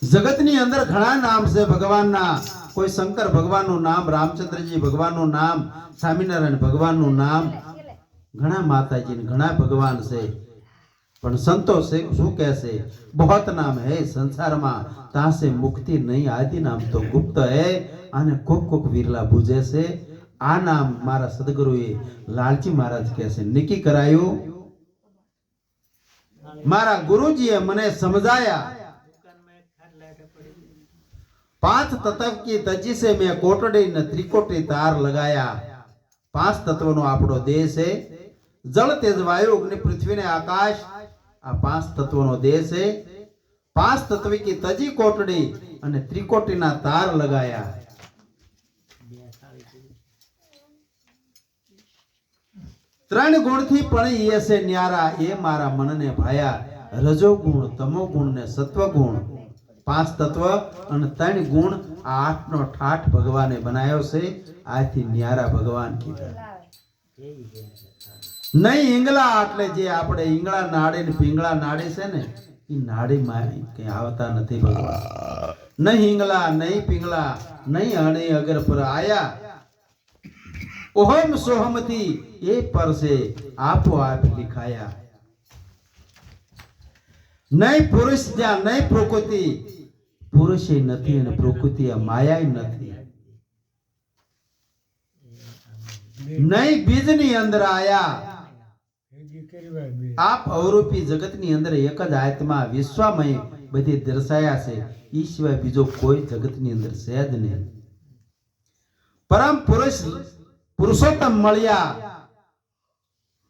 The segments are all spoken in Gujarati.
જગતની અંદર ઘણા નામ છે ભગવાનના. કોઈ શંકર ભગવાનનું નામ, રામચંદ્રજી ભગવાનનું નામ, સ્વામિનારાયણ ભગવાનનું નામ, ઘણા માતાજી ઘણા ભગવાન છે. પણ સંતો શું કહે છે? बहुत नाम है संसार में, ता से मुक्ति नहीं, आदि नाम तो गुप्त है. आने कोक कोक विरला बुझे से. आ नाम मारा सदगुरुए लालजी महाराज કહે છે निकी करायो. मारा गुरुजीए मने समझाया. 5 तत्व की तजी से मैं कोटड़ी ने त्रिकोटी तार लगाया. 5 तत्वों आपणो देश है. जल तेज वायु अग्नि पृथ्वी ने आकाश. आ 5 तत्वों देश है. 5 तत्व की तजी कोटड़ी અને ત્રિકોટીના તાર લગાયા. ત્રણ ગુણથી પણ એ છે ન્યારા, એ મારા મનને ભાયા. રજો ગુણ, તમો ગુણ ને સત્વ ગુણ. 5 તત્વ અને 3 ગુણ, આ 8 નો ઠાઠ ભગવાને બનાવ્યો છે. આથી ન્યારા ભગવાન કીધા. નહીં ઈંગલા એટલે જે આપણે ઈંગળા નાડે ને પિંગળા નાડે છે ને, એ નાડીમાં કઈ આવતા નથી ભગવાન. નહીં ઈંગલા નહીં પિંગળા નહીં અણે અગર પર આયા. ઓહમ સોહમથી એ પર છે આપો આપ લિખાયા. નહીં પુરુષ જ્યાં નહીં પ્રકૃતિ, પુરુષ નથી અને પ્રકૃતિ માયા નથી. નહીં બીજની અંદર આયા. આપ અવરૂપી જગતની અંદર એક જ આત્મા વિશ્વમય બધી દર્શાયા છે. ઈ સિવાય બીજો કોઈ જગતની અંદર છે જ નહીં. પરમ પુરુષ પુરુષોત્તમ મળ્યા.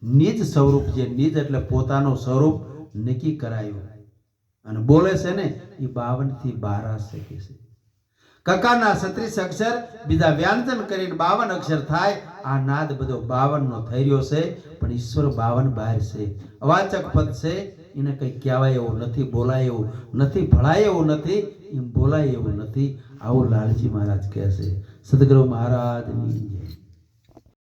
નિજ સ્વરૂપ, જે નિજ એટલે પોતાનું સ્વરૂપ નક્કી કરાયું. અને બોલે છે ને એ 52 થી 12 શકે છે. કકાના 36 અક્ષર બીજા વ્યાંજન કરીને 52 અક્ષર થાય. આ નાદ બધો 52 નો થઈ રહ્યો છે. પણ ઈશ્વર 52 બહાર છે. અવાચક પદ છે. એને કઈ કહેવાય એવું નથી, બોલાય એવું નથી, ભળાય એવું નથી, એમ બોલાય એવું નથી. આવું લાલજી મહારાજ કહે છે. સદગુરુ મહારાજની જય.